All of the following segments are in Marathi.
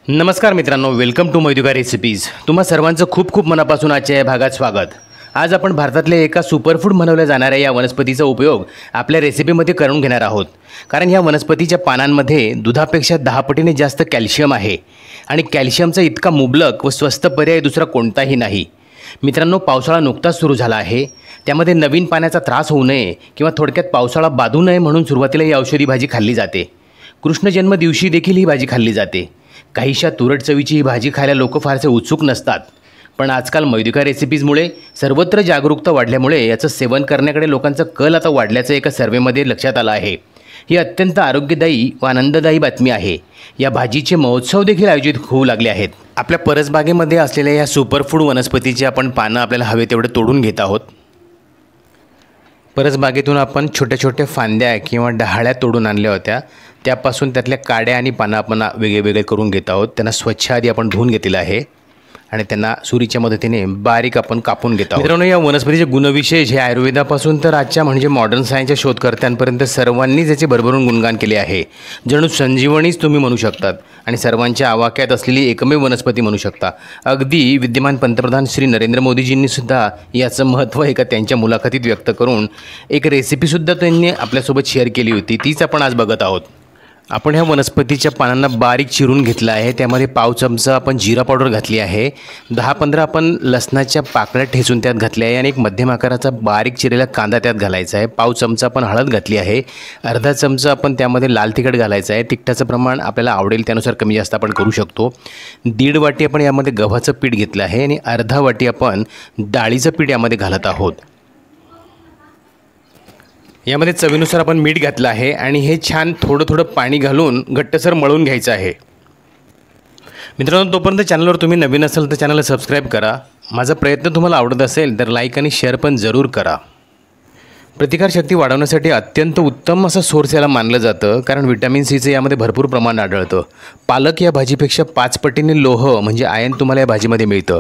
नमस्कार मित्रांनो, वेलकम टू मयुगा रेसिपीज। तुम्हा सर्वांचं खूप खूप मनापासून आजच्या या भागात स्वागत। आज आपण भारतातले एका सुपरफूड म्हणवल्या जाणाऱ्या या वनस्पतीचा उपयोग आपल्या रेसिपीमध्ये करून घेणार आहोत। कारण या वनस्पतीच्या पानांमध्ये दुधापेक्षा 10 पटीने जास्त कॅल्शियम आहे आणि कॅल्शियमचा इतका मुबलक व स्वस्त पर्याय दुसरा कोणताही नाही। मित्रांनो, पावसाळा नुकताच सुरू झाला आहे, त्यामध्ये नवीन पाण्याचा त्रास होऊ नये किंवा थोडक्यात पावसाळा बाधू नये म्हणून सुरुवातीला ही औषधी भाजी खाल्ली जाते। कृष्ण जन्म दिवशी देखील ही भाजी खाल्ली जाते। काहीशा तुरट चवीची ही भाजी खायला लोक फारसे उत्सुक नसतात, पण आजकाल मयुगा रेसिपीजमुळे सर्वत्र जागरूकता वाढल्यामुळे याचं सेवन करण्याकडे लोकांचा कल आता वाढल्याचं एका सर्वेमध्ये लक्षात आलं आहे। ही अत्यंत आरोग्यदायी व आनंददायी बातमी आहे। या भाजीचे महोत्सव देखील आयोजित होऊ लागले आहेत। आपल्या परसबागेमध्ये असलेल्या या सुपरफूड वनस्पतीचे आपण पानं आपल्याला हवे तेवढे तोडून घेत आहोत। परसबागेतून आपण छोट्या छोट्या फांद्या किंवा डहाळ्या तोडून आणल्या होत्या, त्यापासून त्यातल्या काड्या आणि पानं आपण वेगळे करून घेत आहोत। त्यांना स्वच्छ आधी आपण धुवून घेतलेलं आहे आणि त्यांना सुरीच्या मदतीने बारीक आपण कापून घेत आहोत। मित्रांनो, या वनस्पतीचे गुणविशेष हे आयुर्वेदापासून तर आजच्या म्हणजे मॉडर्न सायन्सच्या शोधकर्त्यांपर्यंत सर्वांनीच याचे भरभरून गुणगान केले आहे। जणू संजीवनीच तुम्ही म्हणू शकतात आणि सर्वांच्या आवाक्यात असलेली एकमेव वनस्पती म्हणू शकता। अगदी विद्यमान पंतप्रधान श्री नरेंद्र मोदीजींनी सुद्धा याचं महत्त्व एका त्यांच्या मुलाखतीत व्यक्त करून एक रेसिपीसुद्धा त्यांनी आपल्यासोबत शेअर केली होती, तीच आपण आज बघत आहोत। आपण ह्या वनस्पतीच्या पानांना बारीक चिरून घेतलं आहे। त्यामध्ये पाव चमचा आपण जिरा पावडर घातली आहे, 10-15 आपण लसणाच्या पाकळ्या ठेचून त्यात घातल्या आहे आणि एक मध्यम आकाराचा बारीक चिरलेला कांदा त्यात घालायचा आहे। पाव चमचा आपण हळद घातली आहे, अर्धा चमचा आपण त्यामध्ये लाल तिखट घालायचं आहे। तिखटाचं प्रमाण आपल्याला आवडेल त्यानुसार कमी जास्त आपण करू शकतो। 1.5 वाटी आपण यामध्ये गव्हाचं पीठ घेतलं आहे आणि अर्धा वाटी आपण डाळीचं पीठ यामध्ये घालत आहोत। यामध्ये चवीनुसार आपण मीठ घातलं आहे आणि हे छान थोडं पाणी घालून घट्टसर मळून घ्यायचं आहे। मित्रांनो, तोपर्यंत चॅनलवर तुम्ही नवीन असाल तर चॅनलला सबस्क्राईब करा। माझा प्रयत्न तुम्हाला आवडत असेल तर लाईक आणि शेअर पण जरूर करा। प्रतिकारशक्ती वाढवण्यासाठी अत्यंत उत्तम असं सोर्स याला मानलं जातं, कारण व्हिटॅमिन सीचं यामध्ये भरपूर प्रमाण आढळतं। पालक या भाजीपेक्षा 5 पटीने लोह म्हणजे आयर्न तुम्हाला या भाजीमध्ये मिळतं।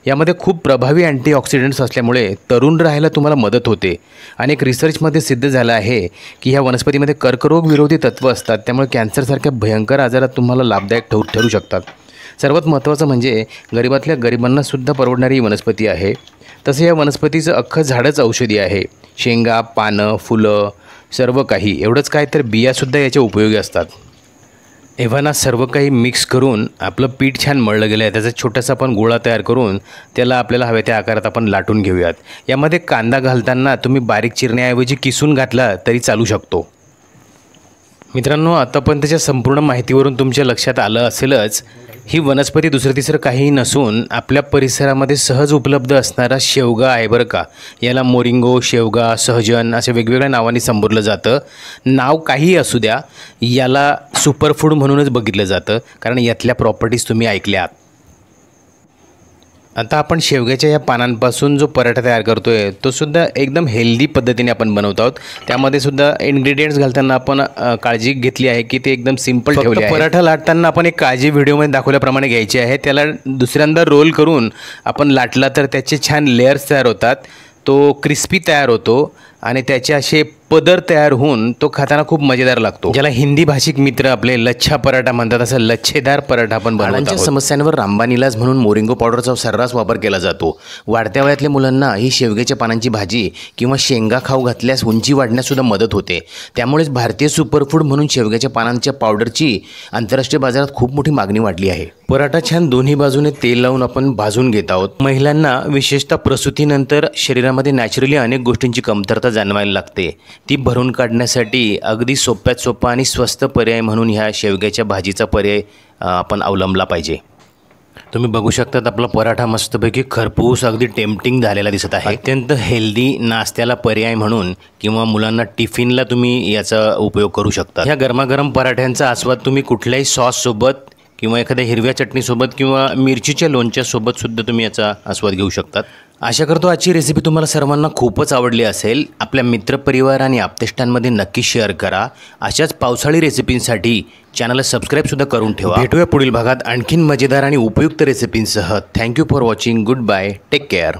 यामध्ये खूप प्रभावी अँटीऑक्सिडंट्स असल्यामुळे तरुण राहायला तुम्हाला मदत होते। अनेक रिसर्चमध्ये सिद्ध झालं आहे की ह्या वनस्पतीमध्ये कर्करोग विरोधी तत्त्व असतात, त्यामुळे कॅन्सरसारख्या भयंकर आजारात तुम्हाला लाभदायक ठरू शकतात। सर्वात महत्त्वाचं म्हणजे गरिबातल्या गरिबांनासुद्धा परवडणारी ही वनस्पती आहे। तसे या वनस्पतीचं अख्खं झाडच औषधी आहे। शेंगा, पानं, फुलं सर्व काही, एवढंच काय तर बियासुद्धा याचे उपयोगी असतात। एव्हाना सर्व काही मिक्स करून आपलं पीठ छान मळलं गेलं आहे, त्याचा छोटासा आपण गोळा तयार करून त्याला आपल्याला हव्या त्या आकारात आपण लाटून घेऊयात। यामध्ये कांदा घालताना तुम्ही बारीक चिरण्याऐवजी किसून घातला तरी चालू शकतो। मित्रांनो, आतापर्यंतच्या संपूर्ण माहितीवरून तुमच्या लक्षात आलं असेलच, ही वनस्पती दुसरं तिसरं काहीही नसून आपल्या परिसरामध्ये सहज उपलब्ध असणारा शेवगा आहे बरं का। याला मोरिंगो, शेवगा, सहजन असे वेगवेगळ्या नावांनी संबोधलं जातं। नाव काहीही असू द्या, याला सुपरफूड म्हणूनच बघितलं जातं, कारण यातल्या प्रॉपर्टीज तुम्ही ऐकल्यात। आता आपण शेवग्याच्या या पानांपासून जो पराठा तयार करतो आहे तो सुद्धा एकदम हेल्दी पद्धतीने आपण बनवत आहोत। त्यामध्ये सुद्धा इन्ग्रेडियंट्स घालताना आपण काळजी घेतली आहे की ते एकदम सिंपल ठेवले आहे। पराठा लाटताना आपण एक काळजी व्हिडिओमध्ये दाखवल्याप्रमाणे घ्यायची आहे। त्याला दुसऱ्यांदा रोल करून आपण लाटला तर त्याचे छान लेयर्स तयार होतात, तो क्रिस्पी तयार होतो आणि त्याचे असे पदर तयार होऊन तो खाताना खूप मजेदार लागतो। ज्याला हिंदी भाषिक मित्र आपले लच्छा पराठा म्हणतात, असं लच्छेदार पराठा आपण बनवतो। समस्यांवर रामबाण इलाज म्हणून मोरिंगो पावडरचा सर्रास वापर केला जातो। वाढत्या वयातल्या मुलांना ही शेवग्याच्या पानांची भाजी किंवा शेंगा खाऊ घातल्यास उंची वाढण्यासुद्धा मदत होते। त्यामुळेच भारतीय सुपरफूड म्हणून शेवग्याच्या पानांच्या पावडरची आंतरराष्ट्रीय बाजारात खूप मोठी मागणी वाढली आहे। पराठा छान दोन्ही बाजूने तेल लावून आपण भाजून घेत आहोत। महिलांना विशेषतः प्रसूतीनंतर शरीरामध्ये नॅचरली अनेक गोष्टींची कमतरता जाणवायला लागते, ती भरून काढण्यासाठी अगदी सोप्यात सोपा आणि स्वस्त पर्याय म्हणून ह्या शेवग्याच्या भाजीचा पर्याय आपण अवलंबला पाहिजे। तुम्ही बघू शकतात आपला पराठा मस्तपैकी खरपूस अगदी टेम्पटिंग झालेला दिसत आहे। अत्यंत हेल्दी नाश्त्याला पर्याय म्हणून किंवा मुलांना टिफिनला तुम्ही याचा उपयोग करू शकता। ह्या गरमागरम पराठ्यांचा आस्वाद तुम्ही कुठल्याही सॉससोबत किंवा एखाद्या हिरव्या चटणीसोबत किंवा मिरचीच्या लोणच्यासोबत सुद्धा तुम्ही याचा आस्वाद घेऊ शकतात। आशा करतो आजची रेसिपी तुम्हाला सर्वांना खूपच आवडली असेल। आपल्या मित्रपरिवार आणि आप्तेष्टांमध्ये नक्की शेअर करा। अशाच पावसाळी रेसिपींसाठी चॅनलला सबस्क्राईबसुद्धा करून ठेवा। भेटूया पुढील भागात आणखीन मजेदार आणि उपयुक्त रेसिपींसह। Thank you for watching. Good bye, take care.